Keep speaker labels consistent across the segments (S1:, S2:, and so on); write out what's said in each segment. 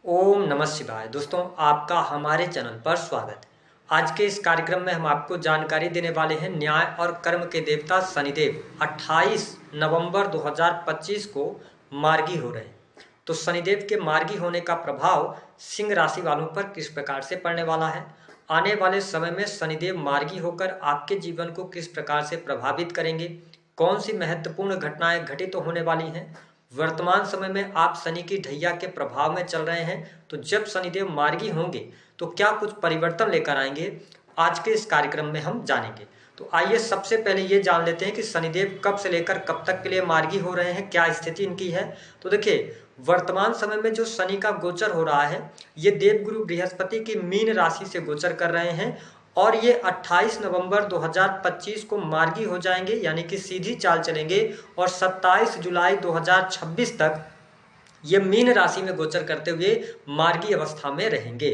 S1: ओम नमः शिवाय। दोस्तों, आपका हमारे चैनल पर स्वागत है। आज के इस कार्यक्रम में हम आपको जानकारी देने वाले हैं न्याय और कर्म के देवता शनिदेव 28 नवंबर 2025 को मार्गी हो रहे हैं। तो शनिदेव के मार्गी होने का प्रभाव सिंह राशि वालों पर किस प्रकार से पड़ने वाला है, आने वाले समय में शनिदेव मार्गी होकर आपके जीवन को किस प्रकार से प्रभावित करेंगे, कौन सी महत्वपूर्ण घटनाएं घटित होने वाली हैं, वर्तमान समय में आप शनि की ढैया के प्रभाव में चल रहे हैं, तो जब शनिदेव मार्गी होंगे तो क्या कुछ परिवर्तन लेकर आएंगे, आज के इस कार्यक्रम में हम जानेंगे। तो आइए सबसे पहले ये जान लेते हैं कि शनिदेव कब से लेकर कब तक के लिए मार्गी हो रहे हैं, क्या स्थिति इनकी है। तो देखिए, वर्तमान समय में जो शनि का गोचर हो रहा है, ये देवगुरु बृहस्पति की मीन राशि से गोचर कर रहे हैं और ये 28 नवंबर 2025 को मार्गी हो जाएंगे, यानी कि सीधी चाल चलेंगे और 27 जुलाई 2026 तक ये मीन राशि में गोचर करते हुए मार्गी अवस्था में रहेंगे।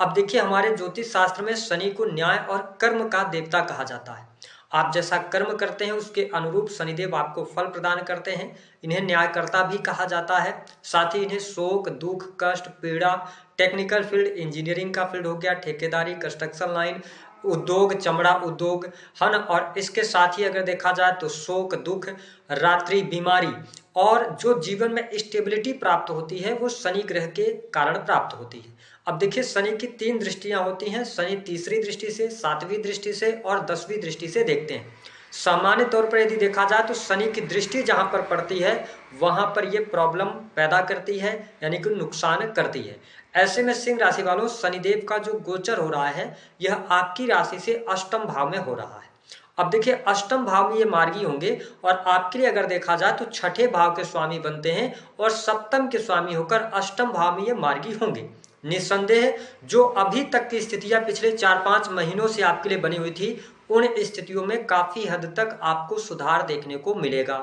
S1: अब देखिए, हमारे ज्योतिष शास्त्र में शनि को न्याय और कर्म का देवता कहा जाता है। आप जैसा कर्म करते हैं उसके अनुरूप शनिदेव आपको फल प्रदान करते हैं। इन्हें न्यायकर्ता भी कहा जाता है। साथ ही इन्हें शोक, दुख, कष्ट, पीड़ा, टेक्निकल फील्ड, इंजीनियरिंग का फील्ड हो गया, ठेकेदारी, कंस्ट्रक्शन लाइन, उद्योग, चमड़ा उद्योग, हन, और इसके साथ ही अगर देखा जाए तो शोक, दुख, रात्रि, बीमारी और जो जीवन में स्टेबिलिटी प्राप्त होती है वो शनि ग्रह के कारण प्राप्त होती है। अब देखिए, शनि की 3 दृष्टियां होती हैं। शनि तीसरी दृष्टि से, 7वीं दृष्टि से और 10वीं दृष्टि से देखते हैं। सामान्य तौर पर यदि देखा जाए तो शनि की दृष्टि जहां पर पड़ती है वहां पर यह प्रॉब्लम पैदा करती है, यानी कि नुकसान करती है। ऐसे में सिंह राशि वालों, शनिदेव का जो गोचर हो रहा है यह आपकी राशि से अष्टम भाव में हो रहा है। अब देखिए, अष्टम भाव में ये मार्गी होंगे और आपके लिए अगर देखा जाए तो छठे भाव के स्वामी बनते हैं और सप्तम के स्वामी होकर अष्टम भाव में ये मार्गी होंगे। निस्संदेह जो अभी तक की स्थितियां पिछले 4-5 महीनों से आपके लिए बनी हुई थी, उन स्थितियों में काफी हद तक आपको सुधार देखने को मिलेगा।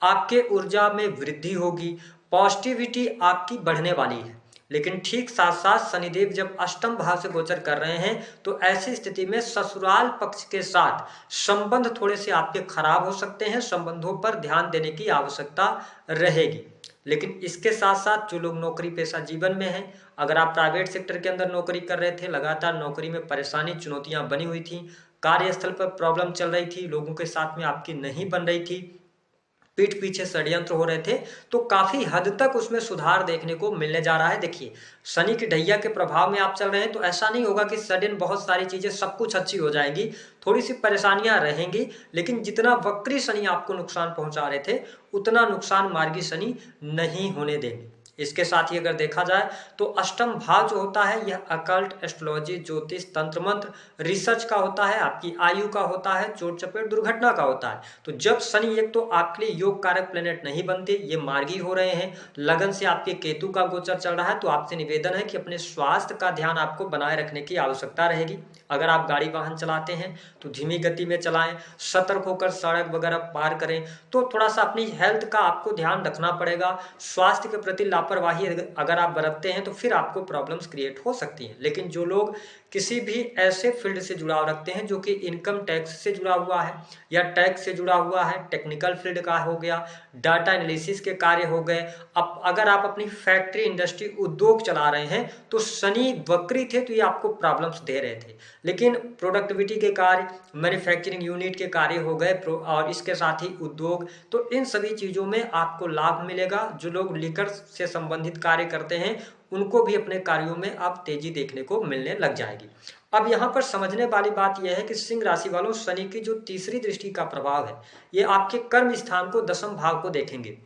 S1: आपके ऊर्जा में वृद्धि होगी, पॉजिटिविटी आपकी बढ़ने वाली है। लेकिन ठीक साथ साथ शनिदेव जब अष्टम भाव से गोचर कर रहे हैं तो ऐसी स्थिति में ससुराल पक्ष के साथ संबंध थोड़े से आपके खराब हो सकते हैं। संबंधों पर ध्यान देने की आवश्यकता रहेगी। लेकिन इसके साथ साथ जो लोग नौकरी पेशा जीवन में हैं, अगर आप प्राइवेट सेक्टर के अंदर नौकरी कर रहे थे, लगातार नौकरी में परेशानी, चुनौतियां बनी हुई थी, कार्यस्थल पर प्रॉब्लम चल रही थी, लोगों के साथ में आपकी नहीं बन रही थी, पीठ पीछे षड्यंत्र हो रहे थे, तो काफी हद तक उसमें सुधार देखने को मिलने जा रहा है। देखिए, शनि की ढैया के प्रभाव में आप चल रहे हैं तो ऐसा नहीं होगा कि सडन बहुत सारी चीजें सब कुछ अच्छी हो जाएंगी। थोड़ी सी परेशानियां रहेंगी, लेकिन जितना वक्री शनि आपको नुकसान पहुंचा रहे थे उतना नुकसान मार्गी शनि नहीं होने देंगे। इसके साथ ही अगर देखा जाए तो अष्टम भाव जो होता है यह अकल्ट, एस्ट्रोलॉजी, ज्योतिष, तंत्र मंत्र, रिसर्च का होता है, आपकी आयु का होता है, चोट चपेट दुर्घटना का होता है। तो जब शनि एक तो आपके लिए योग कारक प्लेनेट नहीं बनते, ये मार्गी हो रहे हैं, लगन से आपके केतु का गोचर चल रहा है, तो आपसे निवेदन है कि अपने स्वास्थ्य का ध्यान आपको बनाए रखने की आवश्यकता रहेगी। अगर आप गाड़ी वाहन चलाते हैं तो धीमी गति में चलाएं, सतर्क होकर सड़क वगैरह पार करें। तो थोड़ा सा अपनी हेल्थ का आपको ध्यान रखना पड़ेगा। स्वास्थ्य के प्रति लापरवाही अगर आप बरतते हैं तो फिर आपको प्रॉब्लम्स क्रिएट हो सकती हैं। लेकिन जो लोग किसी भी ऐसे फील्ड से जुड़ाव रखते हैं जो कि इनकम टैक्स से जुड़ा हुआ है या टैक्स से जुड़ा हुआ है, टेक्निकल फील्ड का हो गया, डाटा एनालिसिस के कार्य हो गए, अब अगर आप अपनी फैक्ट्री, इंडस्ट्री, उद्योग चला रहे हैं तो शनि वक्री थे तो ये आपको प्रॉब्लम्स दे रहे थे। लेकिन प्रोडक्टिविटी के कार्य, मैन्युफैक्चरिंग यूनिट के कार्य हो गए और इसके साथ ही उद्योग, तो इन सभी चीजों में आपको लाभ मिलेगा। जो लोग लिकर से संबंधित कार्य करते हैं उनको भी अपने कार्यों में अब तेजी देखने को मिलने लग जाएगी। अब यहाँ पर समझने वाली बात यह है कि सिंह राशि वालों, शनि की जो तीसरी दृष्टि का प्रभाव है ये आपके कर्म स्थान को, दशम भाव को देखेंगे।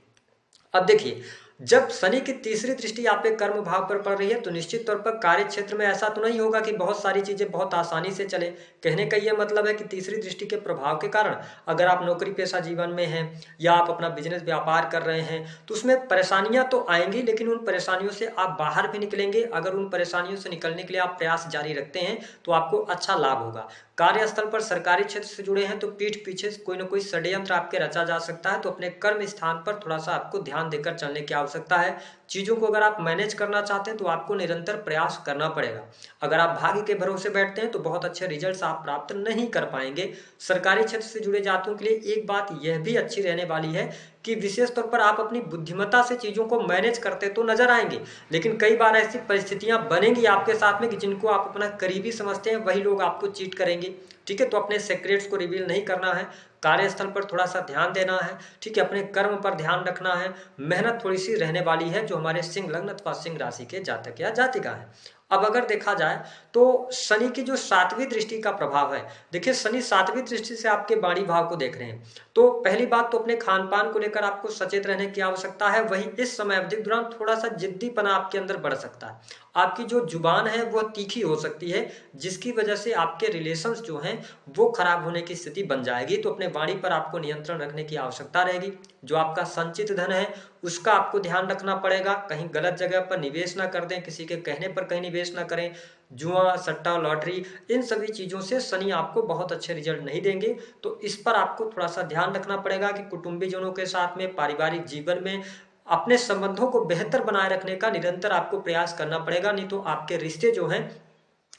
S1: अब देखिए, जब शनि की तीसरी दृष्टि आप पे कर्म भाव पर पड़ रही है तो निश्चित तौर पर कार्य क्षेत्र में ऐसा तो नहीं होगा कि बहुत सारी चीजें बहुत आसानी से चले। कहने का यह मतलब है कि तीसरी दृष्टि के प्रभाव के कारण अगर आप नौकरी पेशा जीवन में हैं या आप अपना बिजनेस व्यापार कर रहे हैं तो उसमें परेशानियां तो आएंगी, लेकिन उन परेशानियों से आप बाहर भी निकलेंगे। अगर उन परेशानियों से निकलने के लिए आप प्रयास जारी रखते हैं तो आपको अच्छा लाभ होगा। कार्यस्थल पर सरकारी क्षेत्र से जुड़े हैं तो पीठ पीछे कोई ना कोई षड्यंत्र आपके रचा जा सकता है, तो अपने कर्म स्थान पर थोड़ा सा आपको ध्यान देकर चलने की आवश्यकता है। चीजों को अगर आप मैनेज करना चाहते हैं तो आपको निरंतर प्रयास करना पड़ेगा। अगर आप भाग्य के भरोसे बैठते हैं तो बहुत अच्छे रिजल्ट्स आप प्राप्त नहीं कर पाएंगे। सरकारी क्षेत्र से जुड़े जातकों के लिए एक बात यह भी अच्छी रहने वाली है कि विशेष तौर पर आप अपनी बुद्धिमत्ता से चीज़ों को मैनेज करते तो नजर आएंगे, लेकिन कई बार ऐसी परिस्थितियां बनेंगी आपके साथ में कि जिनको आप अपना करीबी समझते हैं वही लोग आपको चीट करेंगे। ठीक है, तो अपने सीक्रेट्स को रिवील नहीं करना है, कार्यस्थल पर थोड़ा सा ध्यान देना है। ठीक है, अपने कर्म पर ध्यान रखना है। मेहनत थोड़ी सी रहने वाली है जो हमारे सिंह लग्न अथवा सिंह राशि के जातक या जातिका है। अब अगर देखा जाए तो शनि की जो 7वीं दृष्टि का प्रभाव है, देखिए शनि 7वीं दृष्टि से आपके वाणी भाव को देख रहे हैं, तो पहली बात तो अपने खान पान को लेकर आपको सचेत रहने की आवश्यकता है। वही इस समय अवधि के दौरान थोड़ा सा जिद्दीपना आपके अंदर बढ़ सकता है। आपकी जो जुबान है वह तीखी हो सकती है, जिसकी वजह से आपके रिलेशंस जो हैं वो खराब होने की स्थिति बन जाएगी। तो अपने वाणी पर आपको नियंत्रण रखने की आवश्यकता रहेगी। जो आपका संचित धन है उसका आपको ध्यान रखना पड़ेगा, कहीं गलत जगह पर निवेश ना कर दें, किसी के कहने पर कहीं निवेश ना करें। जुआ, सट्टा, लॉटरी, इन सभी चीज़ों से शनि आपको बहुत अच्छे रिजल्ट नहीं देंगे। तो इस पर आपको थोड़ा सा ध्यान रखना पड़ेगा कि कुटुंबीजनों के साथ में, पारिवारिक जीवन में अपने संबंधों को बेहतर बनाए रखने का निरंतर आपको प्रयास करना पड़ेगा, नहीं तो आपके रिश्ते जो हैं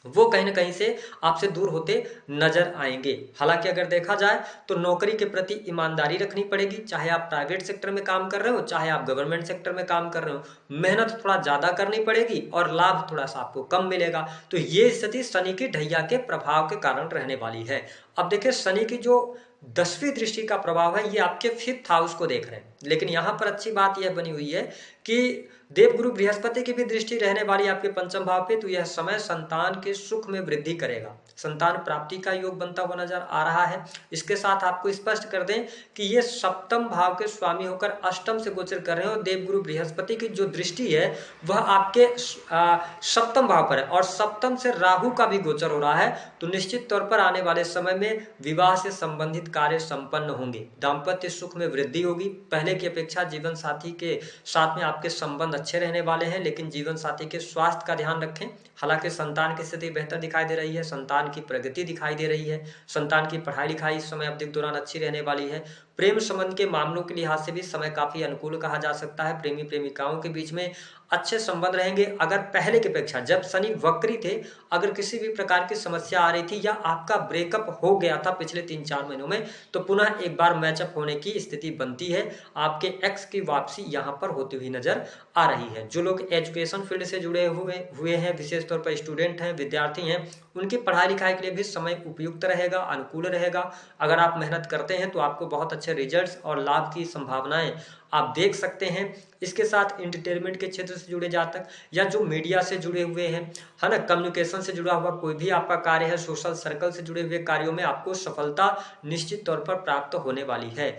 S1: वो कहीं ना कहीं से आपसे दूर होते नजर आएंगे। हालांकि अगर देखा जाए तो नौकरी के प्रति ईमानदारी रखनी पड़ेगी, चाहे आप प्राइवेट सेक्टर में काम कर रहे हो चाहे आप गवर्नमेंट सेक्टर में काम कर रहे हो। मेहनत थोड़ा ज्यादा करनी पड़ेगी और लाभ थोड़ा सा आपको कम मिलेगा। तो ये स्थिति शनि की ढैया के प्रभाव के कारण रहने वाली है। अब देखिए शनि की जो 10वीं दृष्टि का प्रभाव है ये आपके 5th हाउस को देख रहे हैं, लेकिन यहाँ पर अच्छी बात यह बनी हुई है कि देवगुरु बृहस्पति की भी दृष्टि रहने वाली आपके 5म भाव पे, तो यह समय संतान के सुख में वृद्धि करेगा, संतान प्राप्ति का योग बनता हुआ नजर आ रहा है। इसके साथ आपको स्पष्ट कर दें कि ये 7म भाव के स्वामी होकर 8म से गोचर कर रहे हैं और देवगुरु बृहस्पति की जो दृष्टि है वह आपके 7म भाव पर है और 7म से राहु का भी गोचर हो रहा है। तो निश्चित तौर पर आने वाले समय में विवाह से संबंधित कार्य संपन्न होंगे, दाम्पत्य सुख में वृद्धि होगी। पहले की अपेक्षा जीवन साथी के साथ में आपके संबंध अच्छे रहने वाले हैं, लेकिन जीवन साथी के स्वास्थ्य का ध्यान रखें। हालांकि संतान की स्थिति बेहतर दिखाई दे रही है, संतान की प्रगति दिखाई दे रही है, संतान की पढ़ाई लिखाई इस समय अवधि के दौरान अच्छी रहने वाली है। प्रेम संबंध के मामलों के लिहाज से भी समय काफी अनुकूल कहा जा सकता है। प्रेमी प्रेमिकाओं के बीच में अच्छे संबंध रहेंगे। अगर पहले की अपेक्षा जब शनि वक्री थे, अगर किसी भी प्रकार की समस्या आ रही थी या आपका ब्रेकअप हो गया था पिछले 3-4 महीनों में, तो पुनः एक बार मैचअप होने की स्थिति बनती है। आपके एक्स की वापसी यहाँ पर होती हुई नजर आ रही है। जो लोग एजुकेशन फील्ड से जुड़े हुए हैं, विशेष तौर पर स्टूडेंट हैं, विद्यार्थी हैं, उनकी पढ़ाई लिखाई के लिए भी समय उपयुक्त रहेगा, अनुकूल रहेगा। अगर आप मेहनत करते हैं तो आपको बहुत अच्छे रिजल्ट्स और लाभ की संभावनाएं आप देख सकते हैं। इसके साथ एंटरटेनमेंट के क्षेत्र से जुड़े जातक या जो मीडिया से जुड़े हुए हैं, है ना, कम्युनिकेशन से जुड़ा हुआ कोई भी आपका कार्य है, सोशल सर्कल से जुड़े हुए कार्यों में आपको सफलता निश्चित तौर पर प्राप्त होने वाली है।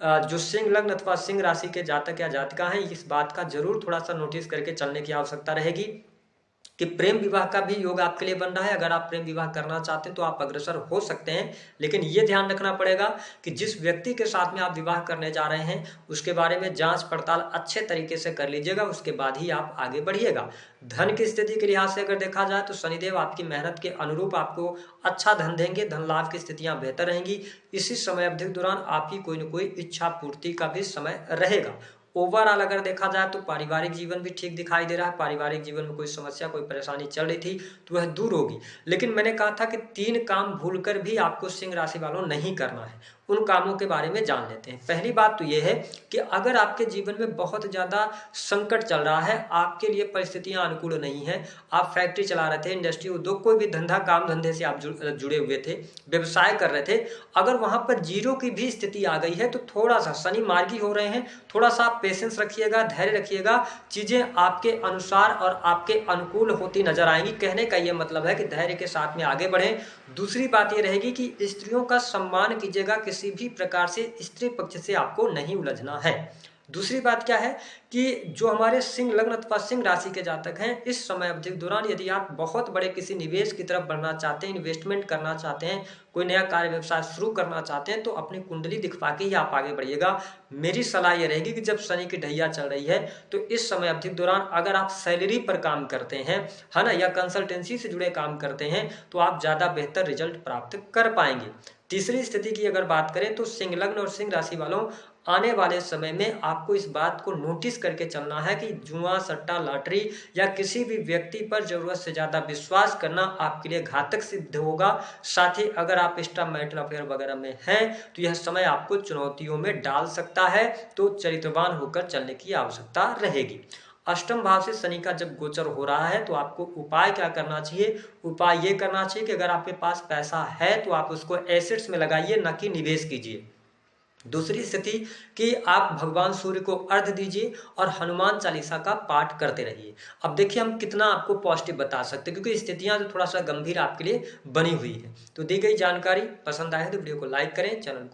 S1: जो सिंह लग्न अथवा सिंह राशि के जातक या जातिका हैं, इस बात का जरूर थोड़ा सा नोटिस करके चलने की आवश्यकता रहेगी कि प्रेम विवाह का भी योग आपके लिए बन रहा है। अगर आप प्रेम विवाह करना चाहते हैं तो आप अग्रसर हो सकते हैं, लेकिन ये ध्यान रखना पड़ेगा कि जिस व्यक्ति के साथ में आप विवाह करने जा रहे हैं उसके बारे में जांच पड़ताल अच्छे तरीके से कर लीजिएगा, उसके बाद ही आप आगे बढ़िएगा। धन की स्थिति के लिहाज से अगर देखा जाए तो शनिदेव आपकी मेहनत के अनुरूप आपको अच्छा धन देंगे, धन लाभ की स्थितियां बेहतर रहेंगी। इसी समय अवधि के दौरान आपकी कोई न कोई इच्छा पूर्ति का भी समय रहेगा। ओवरऑल अगर देखा जाए तो पारिवारिक जीवन भी ठीक दिखाई दे रहा है। पारिवारिक जीवन में कोई समस्या, कोई परेशानी चल रही थी तो वह दूर होगी। लेकिन मैंने कहा था कि 3 काम भूलकर भी आपको सिंह राशि वालों नहीं करना है। उन कामों के बारे में जान लेते हैं। पहली बात तो यह है कि अगर आपके जीवन में बहुत ज्यादा संकट चल रहा है, आपके लिए परिस्थितियां अनुकूल नहीं है, आप फैक्ट्री चला रहे थे, इंडस्ट्री, उद्योग, कोई भी धंधा काम धंधे से आप जुड़े हुए थे, व्यवसाय कर रहे थे, अगर वहां पर जीरो की भी स्थिति आ गई है तो थोड़ा सा शनि मार्गी हो रहे हैं, थोड़ा सा आप पेशेंस रखिएगा, धैर्य रखिएगा, चीजें आपके अनुसार और आपके अनुकूल होती नजर आएंगी। कहने का यह मतलब है कि धैर्य के साथ में आगे बढ़ें। दूसरी बात यह रहेगी कि स्त्रियों का सम्मान कीजिएगा, किसी भी प्रकार से स्त्री पक्ष से आपको नहीं उलझना है। दूसरी बात क्या है कि जो हमारे सिंह लग्न अथवा सिंह राशि के जातक हैं, इस समय अवधि के दौरान यदि आप बहुत बड़े किसी निवेश की तरफ बढ़ना चाहते हैं, इन्वेस्टमेंट करना चाहते हैं, कोई नया कार्य व्यवसाय शुरू करना चाहते हैं, तो अपनी कुंडली दिखवा के ही आप आगे बढ़िएगा। मेरी सलाह यह रहेगी कि जब शनि की ढैया चल रही है तो इस समय अवधि के दौरान अगर आप सैलरी पर काम करते हैं, है ना, या कंसल्टेंसी से जुड़े काम करते हैं, तो आप ज्यादा बेहतर रिजल्ट प्राप्त कर पाएंगे। तीसरी स्थिति की अगर बात करें तो सिंह लग्न और सिंह राशि वालों, आने वाले समय में आपको इस बात को नोटिस करके चलना है कि जुआ, सट्टा, लॉटरी या किसी भी व्यक्ति पर ज़रूरत से ज़्यादा विश्वास करना आपके लिए घातक सिद्ध होगा। साथ ही अगर आप एक्स्ट्रा मैरिटल अफेयर वगैरह में हैं तो यह समय आपको चुनौतियों में डाल सकता है, तो चरित्रवान होकर चलने की आवश्यकता रहेगी। अष्टम भाव से शनि का जब गोचर हो रहा है तो आपको उपाय क्या करना चाहिए? उपाय ये करना चाहिए कि अगर आपके पास पैसा है तो आप उसको एसेट्स में लगाइए, न कि निवेश कीजिए। दूसरी स्थिति कि आप भगवान सूर्य को अर्घ दीजिए और हनुमान चालीसा का पाठ करते रहिए। अब देखिए हम कितना आपको पॉजिटिव बता सकते हैं, क्योंकि स्थितियां तो थोड़ा सा गंभीर आपके लिए बनी हुई है। तो दी गई जानकारी पसंद आए तो वीडियो को लाइक करें, चैनल को